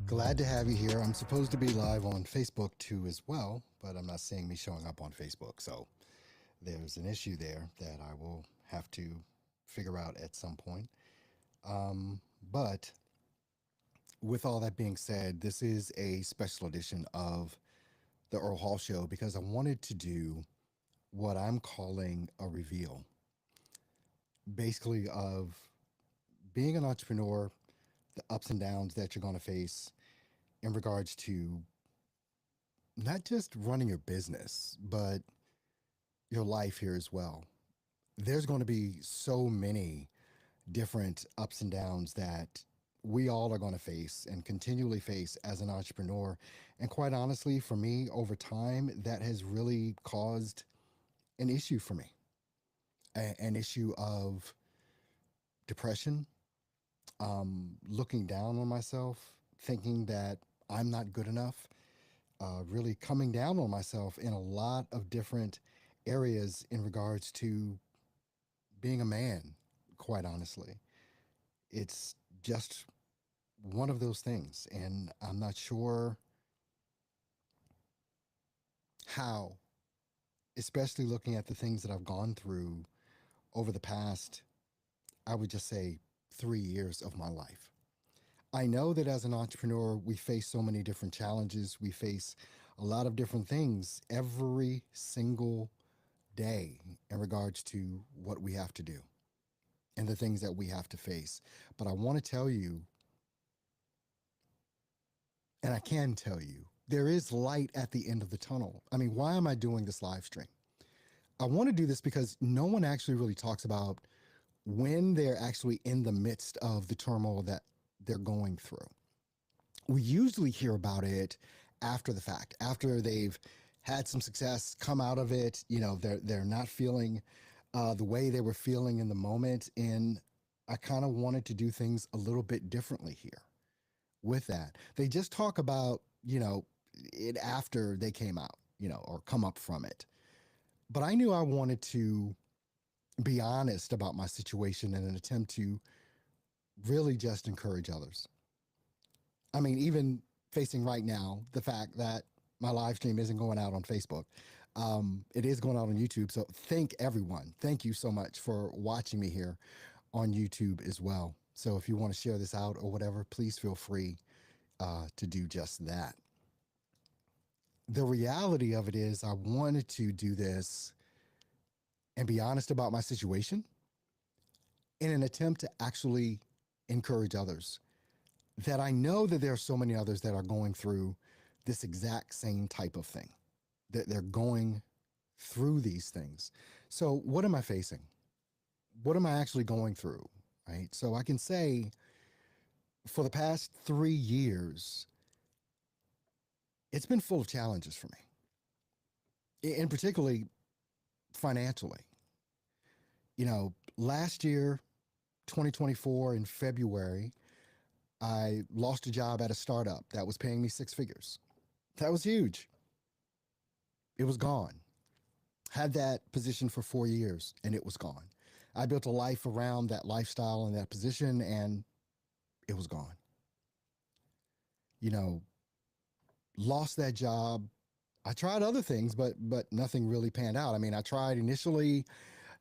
Glad to have you here. I'm supposed to be live on Facebook too as well, but I'm not seeing me showing up on Facebook. So there's an issue there that I will have to figure out at some point. But with all that being said, this is a special edition of the Earl Hall Show because I wanted to do what I'm calling a reveal, basically, of being an entrepreneur, the ups and downs that you're going to face in regards to not just running your business, but your life here as well. There's going to be so many different ups and downs that we all are going to face and continually face as an entrepreneur. And quite honestly, for me, over time, that has really caused an issue for me, an issue of depression, looking down on myself, thinking that I'm not good enough, really coming down on myself in a lot of different areas in regards to being a man, quite honestly. It's just one of those things. And I'm not sure how, especially looking at the things that I've gone through over the past, I would just say, 3 years of my life. I know that as an entrepreneur, we face so many different challenges. We face a lot of different things every single day in regards to what we have to do and the things that we have to face. But I want to tell you, and I can tell you, there is light at the end of the tunnel. I mean, why am I doing this live stream? I want to do this because no one actually really talks about when they're actually in the midst of the turmoil that they're going through. We usually hear about it after the fact, after they've had some success, come out of it. You know, they're not feeling the way they were feeling in the moment, and I kind of wanted to do things a little bit differently here. With that, they just talk about it after they came out, or come up from it. But I knew I wanted to be honest about my situation in an attempt to really just encourage others. I mean, even facing right now, the fact that my live stream isn't going out on Facebook. It is going out on YouTube. So thank everyone. Thank you so much for watching me here on YouTube as well. So if you want to share this out or whatever, please feel free to do just that. The reality of it is I wanted to do this and be honest about my situation in an attempt to actually encourage others, that I know that there are so many others that are going through this exact same type of thing, that they're going through these things. So what am I facing? What am I actually going through? Right. So I can say for the past 3 years, it's been full of challenges for me, and particularly financially. Last year, 2024 in February, I lost a job at a startup that was paying me six figures. That was huge. It was gone. Had that position for 4 years and it was gone. I built a life around that lifestyle and that position and it was gone. You know, Lost that job. I tried other things, but nothing really panned out. I mean, I tried initially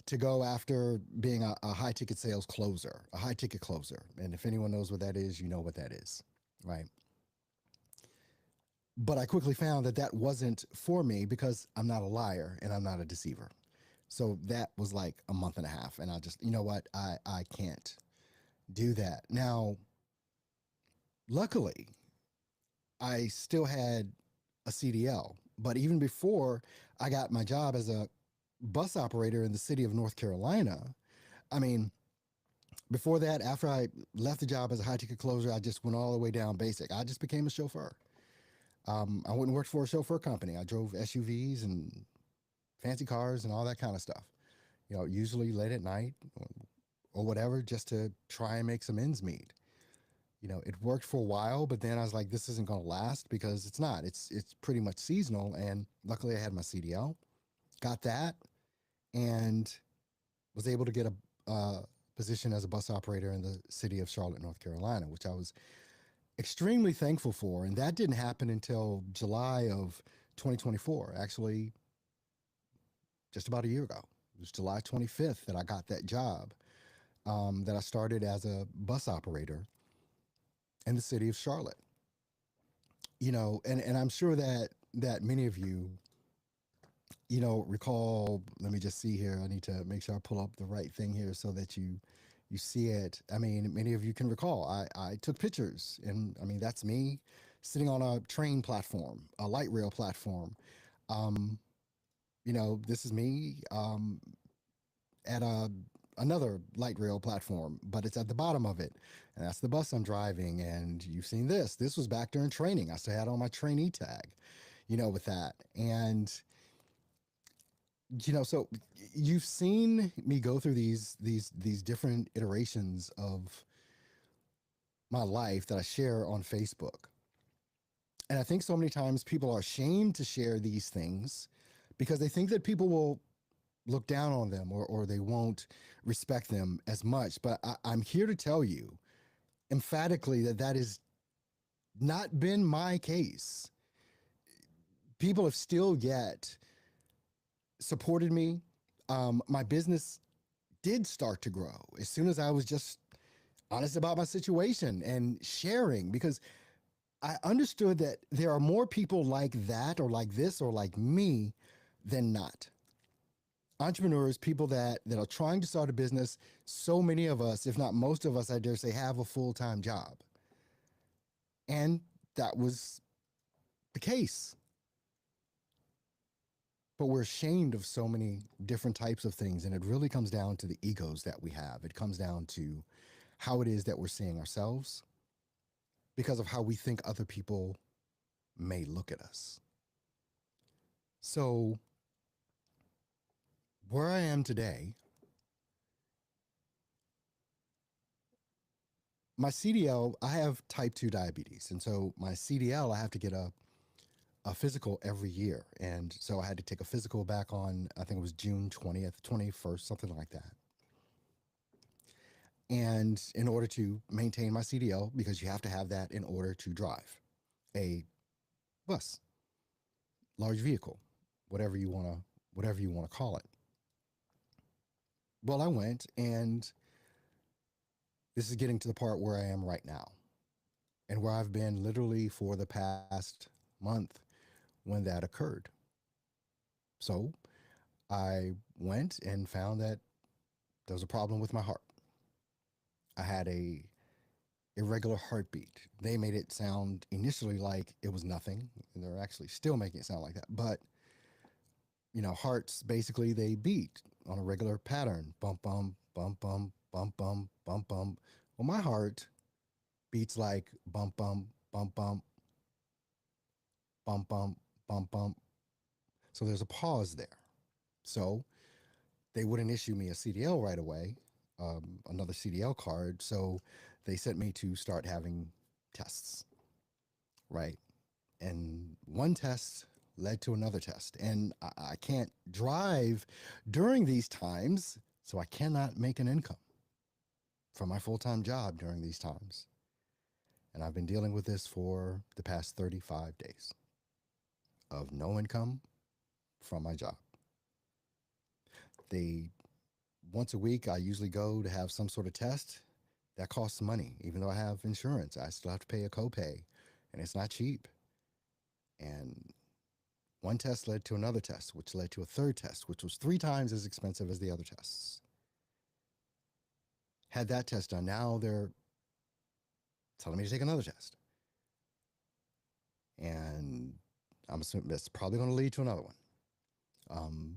to go after being a high ticket sales closer, a high ticket closer. And if anyone knows what that is, you know what that is, right? But I quickly found that that wasn't for me because I'm not a liar and I'm not a deceiver. So that was like a month and a half. And I just, you know what? I can't do that. Now, luckily, I still had a CDL. But even before I got my job as a bus operator in the city of North Carolina, I mean, before that, after I left the job as a high ticket closer, I just went all the way down basic. I just became a chauffeur. I went and worked for a chauffeur company. I drove SUVs and fancy cars and all that kind of stuff. Usually late at night or whatever, just to try and make some ends meet. It worked for a while, but then I was like, this isn't going to last because it's not. It's pretty much seasonal. And luckily, I had my CDL, got that, and was able to get a position as a bus operator in the city of Charlotte, North Carolina, which I was extremely thankful for. And that didn't happen until July of 2024, actually, just about a year ago. It was July 25th that I got that job, that I started as a bus operator in the city of Charlotte. And I'm sure that many of you, recall, let me just see here. I need to make sure I pull up the right thing here so that you see it. I mean, many of you can recall I took pictures, and I mean, that's me sitting on a train platform, a light rail platform. Um, this is me at another light rail platform, but it's at the bottom of it. And that's the bus I'm driving. And you've seen this. This was back during training. I still had on my trainee tag, with that. And, so you've seen me go through these different iterations of my life that I share on Facebook. And I think so many times people are ashamed to share these things because they think that people will look down on them, or they won't respect them as much. But I'm here to tell you emphatically that that has not been my case. People have still yet supported me. My business did start to grow as soon as I was just honest about my situation and sharing, because I understood that there are more people like that, or like this, or like me than not. Entrepreneurs, people that are trying to start a business. So many of us, if not most of us, I dare say, have a full-time job. And that was the case. But we're ashamed of so many different types of things. And it really comes down to the egos that we have. It comes down to how it is that we're seeing ourselves because of how we think other people may look at us. So, where I am today, my CDL, I have type 2 diabetes. And so my CDL, I have to get a physical every year. And so I had to take a physical back on, I think it was June 20th, 21st, something like that. And in order to maintain my CDL, because you have to have that in order to drive a bus, large vehicle, whatever you want to call it. Well, I went, and this is getting to the part where I am right now, and where I've been literally for the past month when that occurred. So I went and found that there was a problem with my heart. I had a irregular heartbeat. They made it sound initially like it was nothing, and they're actually still making it sound like that. But hearts basically, they beat on a regular pattern. Bump bump bump bump bump bump bump bump. Well, my heart beats like bump bump bump bump bump bump bump bump. So there's a pause there. So they wouldn't issue me a CDL right away, another CDL card. So they sent me to start having tests, right? And one test led to another test. And I can't drive during these times, so I cannot make an income from my full time job during these times. And I've been dealing with this for the past 35 days of no income from my job. They Once a week, I usually go to have some sort of test. That costs money. Even though I have insurance, I still have to pay a copay, and it's not cheap. And one test led to another test, which led to a third test, which was 3 times as expensive as the other tests. Had that test done. Now they're telling me to take another test. And I'm assuming that's probably going to lead to another one.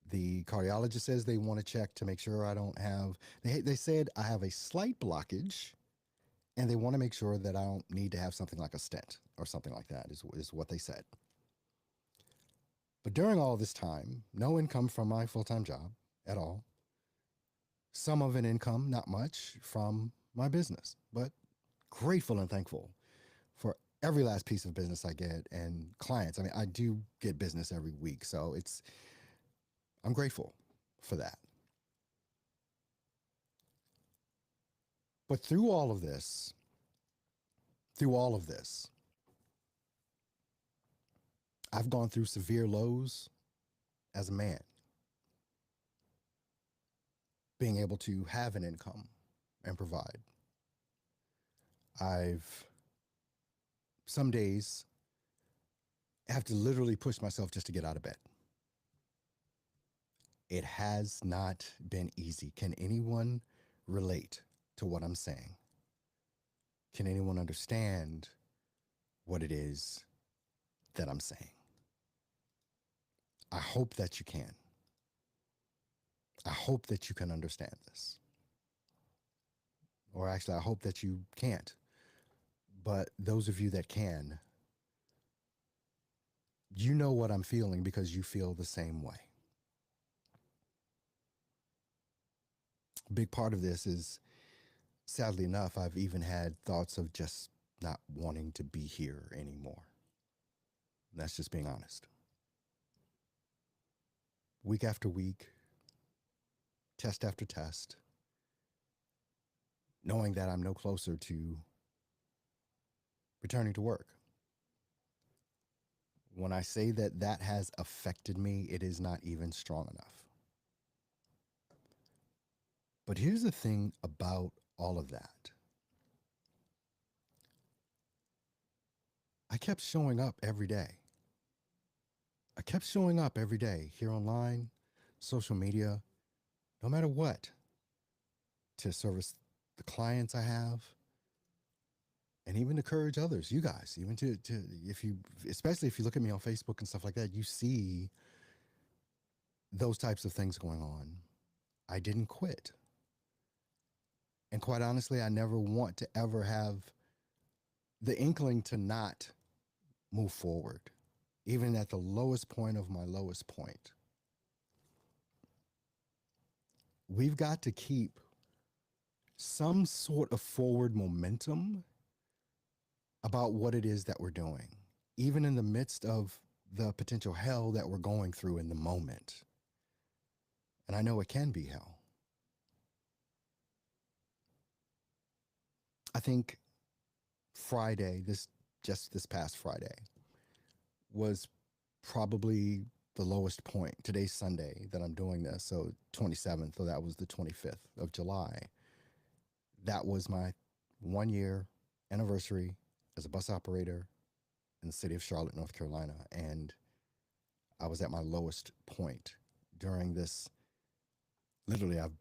The cardiologist says they want to check to make sure I don't have, they said I have a slight blockage, and they want to make sure that I don't need to have something like a stent or something like that, is what they said. But during all this time, no income from my full-time job at all. Some of an income, not much, from my business, but grateful and thankful for every last piece of business I get and clients. I mean, I do get business every week, so I'm grateful for that. But through all of this, through all of this, I've gone through severe lows as a man, being able to have an income and provide. I've some days have to literally push myself just to get out of bed. It has not been easy. Can anyone relate to what I'm saying? Can anyone understand what it is that I'm saying? I hope that you can. I hope that you can understand this. Or actually, I hope that you can't. But those of you that can, you know what I'm feeling because you feel the same way. A big part of this is, sadly enough, I've even had thoughts of just not wanting to be here anymore. That's just being honest. Week after week, test after test, knowing that I'm no closer to returning to work. When I say that that has affected me, it is not even strong enough. But here's the thing about all of that. I kept showing up every day. I kept showing up every day here online, social media, no matter what, to service the clients I have, and even encourage others, you guys, even to if you, especially if you look at me on Facebook and stuff like that, you see those types of things going on. I didn't quit. And quite honestly, I never want to ever have the inkling to not move forward, even at the lowest point of my lowest point. We've got to keep some sort of forward momentum about what it is that we're doing, even in the midst of the potential hell that we're going through in the moment. And I know it can be hell. I think Friday, this past Friday, was probably the lowest point. Today's Sunday that I'm doing this, so 27th, so that was the 25th of July. That was my 1 year anniversary as a bus operator in the city of Charlotte, North Carolina. And I was at my lowest point during this. Literally, I've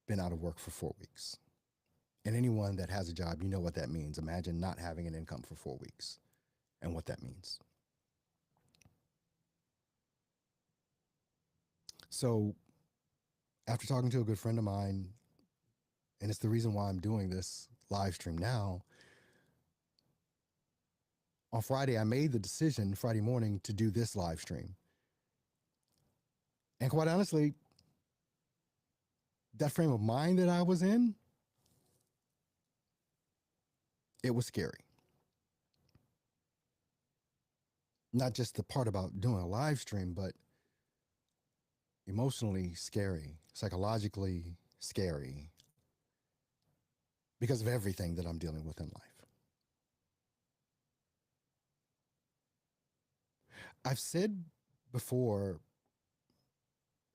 been out of work for 4 weeks. And anyone that has a job, you know what that means. Imagine not having an income for 4 weeks and what that means. So after talking to a good friend of mine, and it's the reason why I'm doing this live stream now, on Friday, I made the decision Friday morning to do this live stream. And quite honestly, that frame of mind that I was in, it was scary. Not just the part about doing a live stream, but emotionally scary, psychologically scary, because of everything that I'm dealing with in life. I've said before,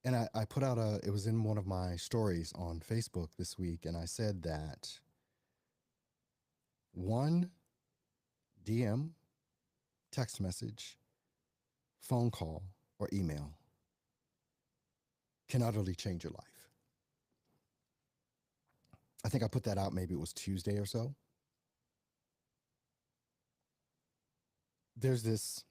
and I put out it was in one of my stories on Facebook this week, and I said that one DM, text message, phone call, or email can utterly change your life. I think I put that out, maybe it was Tuesday or so. There's this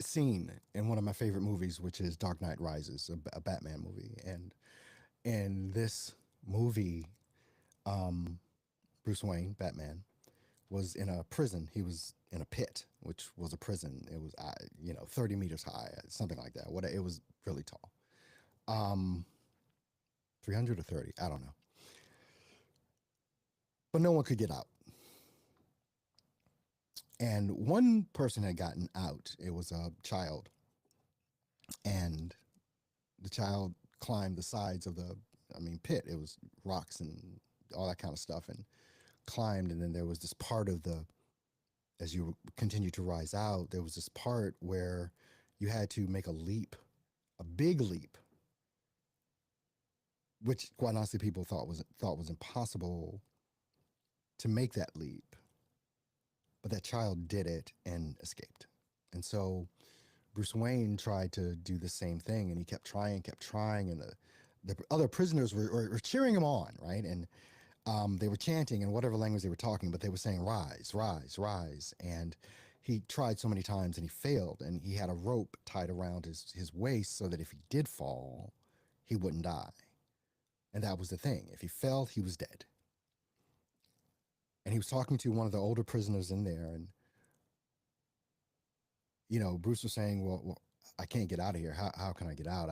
scene in one of my favorite movies, which is Dark Knight Rises, a Batman movie. And in this movie, Bruce Wayne, Batman, was in a prison. He was in a pit, which was a prison. It was, 30 meters high, something like that. It was really tall. 300 or 30, I don't know. But no one could get out. And one person had gotten out. It was a child. And the child climbed the sides of the pit. It was rocks and all that kind of stuff, and climbed, and then there was this part of the, as you continue to rise out, there was this part where you had to make a leap, a big leap, which quite honestly people thought was impossible to make that leap. But that child did it and escaped. And so Bruce Wayne tried to do the same thing, and he kept trying, and the other prisoners were cheering him on, right? And they were chanting in whatever language they were talking, but they were saying, rise, rise, rise. And he tried so many times and he failed, and he had a rope tied around his waist so that if he did fall, he wouldn't die. And that was the thing. If he fell, he was dead. And he was talking to one of the older prisoners in there, and Bruce was saying, well, I can't get out of here. How can I get out?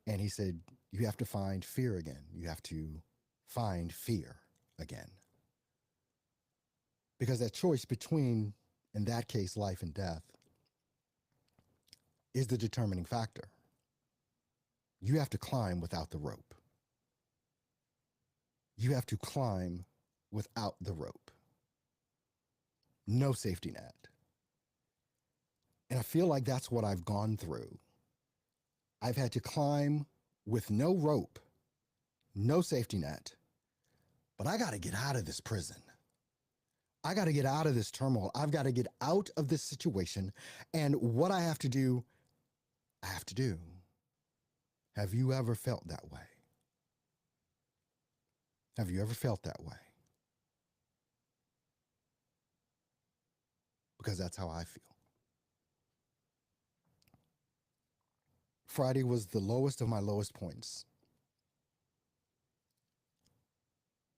And he said, you have to find fear again. You have to find fear again. Because that choice between, in that case, life and death, is the determining factor. You have to climb without the rope. You have to climb without the rope. No safety net. And I feel like that's what I've gone through. I've had to climb with no rope, no safety net, but I got to get out of this prison. I got to get out of this turmoil. I've got to get out of this situation. And what I have to do, I have to do. Have you ever felt that way? Have you ever felt that way? Because that's how I feel. Friday was the lowest of my lowest points.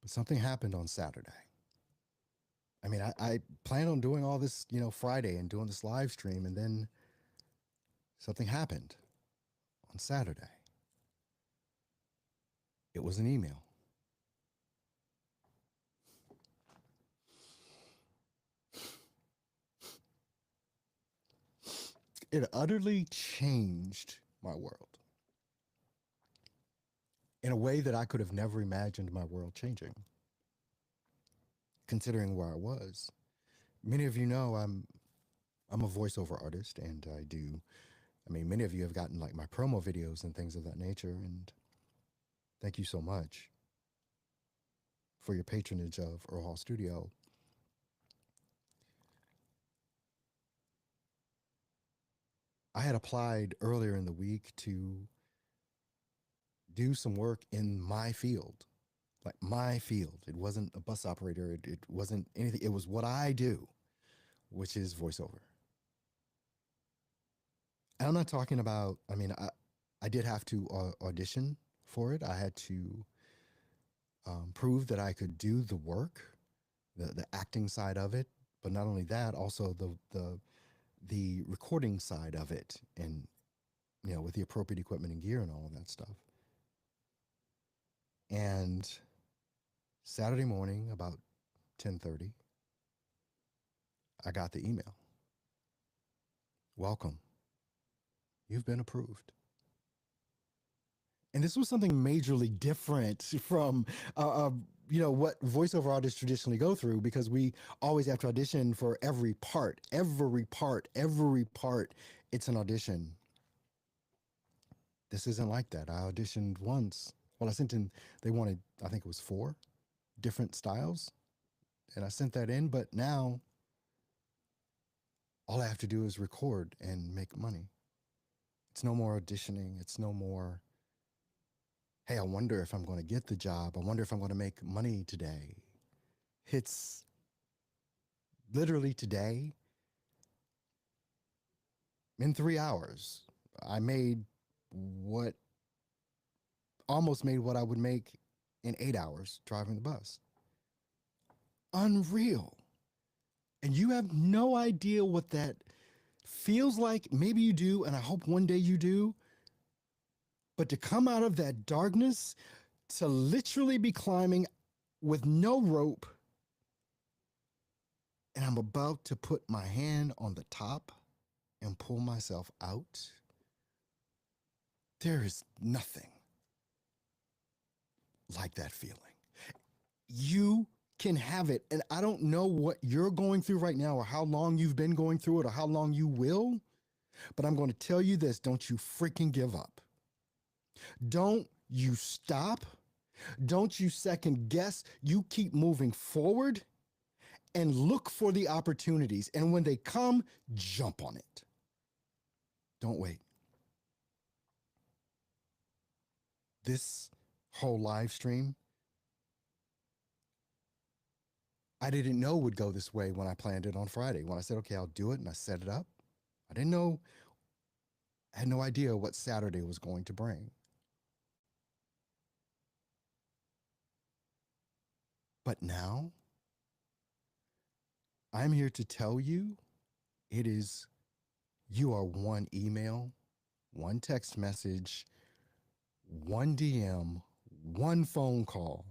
But something happened on Saturday. I mean, I planned on doing all this, Friday and doing this live stream, and then something happened on Saturday. It was an email. It utterly changed my world in a way that I could have never imagined my world changing, considering where I was. Many of you know I'm a voiceover artist, and many of you have gotten like my promo videos and things of that nature, and thank you so much for your patronage of Earl Hall Studio. I had applied earlier in the week to do some work in my field, like my field. It wasn't a bus operator. It wasn't anything. It was what I do, which is voiceover. And I'm not talking about, I did have to audition for it. I had to prove that I could do the work, the acting side of it. But not only that, also the recording side of it, and with the appropriate equipment and gear and all of that stuff. And Saturday morning, about 10:30, I got the email. Welcome. You've been approved. And this was something majorly different from what voiceover artists traditionally go through, because we always have to audition for every part. It's an audition. This isn't like that. I auditioned once. Well, I sent in, they wanted, I think it was 4 different styles, and I sent that in, but now all I have to do is record and make money. It's no more auditioning. It's no more, hey, I wonder if I'm going to get the job. I wonder if I'm going to make money today. It's literally today, in 3 hours, I almost made what I would make in 8 hours driving the bus. Unreal. And you have no idea what that feels like. Maybe you do, and I hope one day you do. But to come out of that darkness, to literally be climbing with no rope, and I'm about to put my hand on the top and pull myself out, there is nothing like that feeling. You can have it. And I don't know what you're going through right now or how long you've been going through it or how long you will, but I'm going to tell you this. Don't you freaking give up. Don't you stop. Don't you second guess. You keep moving forward and look for the opportunities. And when they come, jump on it. Don't wait. This whole live stream, I didn't know would go this way when I planned it on Friday. When I said, okay, I'll do it, and I set it up, I didn't know, I had no idea what Saturday was going to bring. But now, I'm here to tell you you are one email, one text message, one DM, one phone call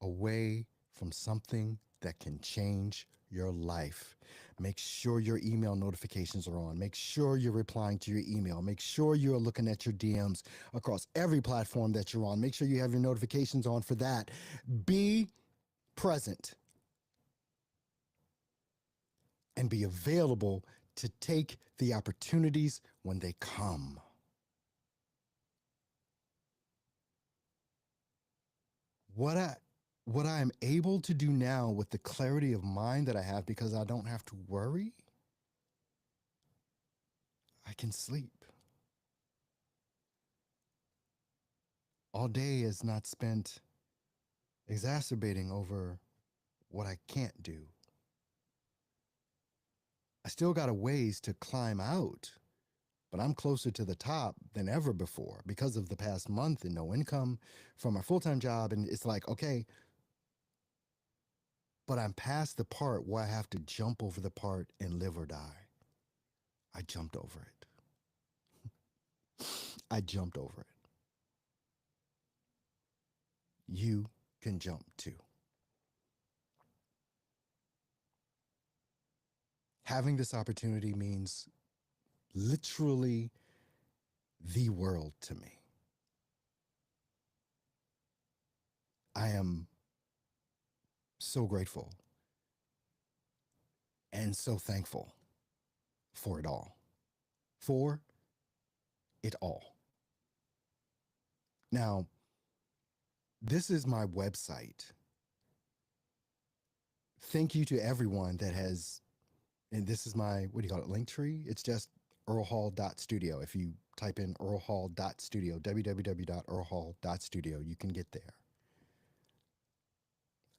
away from something that can change your life. Make sure your email notifications are on. Make sure you're replying to your email. Make sure you're looking at your DMs across every platform that you're on. Make sure you have your notifications on for that. Be present and be available to take the opportunities when they come. What I am able to do now with the clarity of mind that I have because I don't have to worry, I can sleep. All day is not spent exacerbating over what I can't do. I still got a ways to climb out, but I'm closer to the top than ever before because of the past month and no income from my full-time job. And it's like, okay, but I'm past the part where I have to jump over the part and live or die. I jumped over it. I jumped over it. You can jump too. Having this opportunity means literally the world to me. I am so grateful and so thankful for it all. For it all. Now, this is my website. Thank you to everyone that has, and this is my, what do you call it, link tree? It's just earlhall.studio. If you type in earlhall.studio, www.earlhall.studio, you can get there.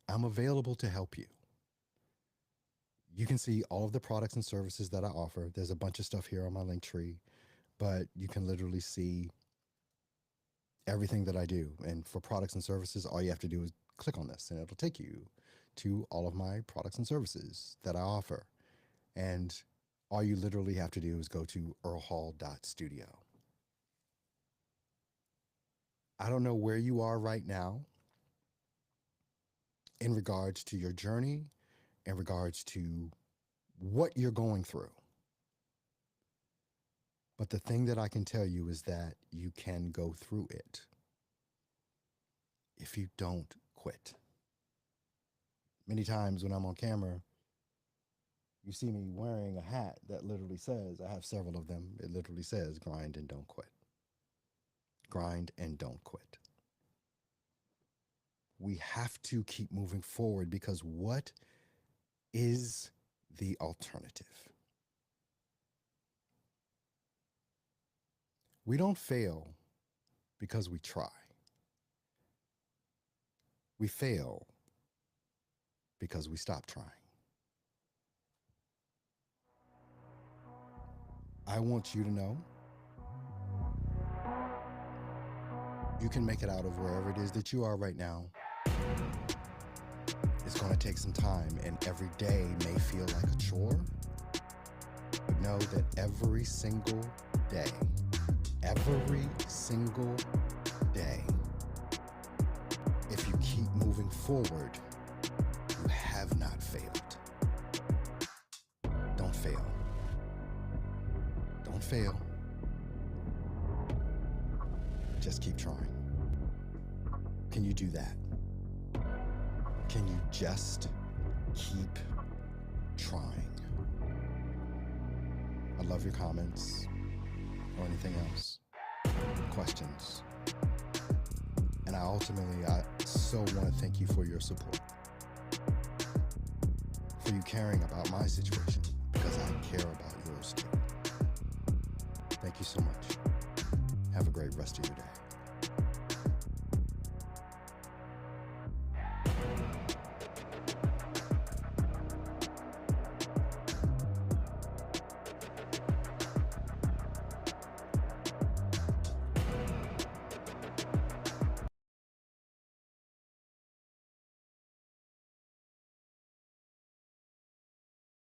I'm available to help you. You can see all of the products and services that I offer. There's a bunch of stuff here on my link tree, but you can literally see everything that I do. And for products and services, all you have to do is click on this and it'll take you to all of my products and services that I offer. And all you literally have to do is go to earlhall.studio. I don't know where you are right now in regards to your journey, in regards to what you're going through. But the thing that I can tell you is that you can go through it if you don't quit. Many times when I'm on camera, you see me wearing a hat that literally says, I have several of them, it literally says, grind and don't quit. Grind and don't quit. We have to keep moving forward because what is the alternative? We don't fail because we try. We fail because we stop trying. I want you to know you can make it out of wherever it is that you are right now. It's going to take some time, and every day may feel like a chore, but know that every single day, if you keep moving forward, you have not failed. Don't fail. Don't fail. Just keep trying. Can you do that? can you just keep trying? I love your comments or anything else, questions. And I so want to thank you for your support, for you caring about my situation, because I care about yours too. Thank you so much. Have a great rest of your day.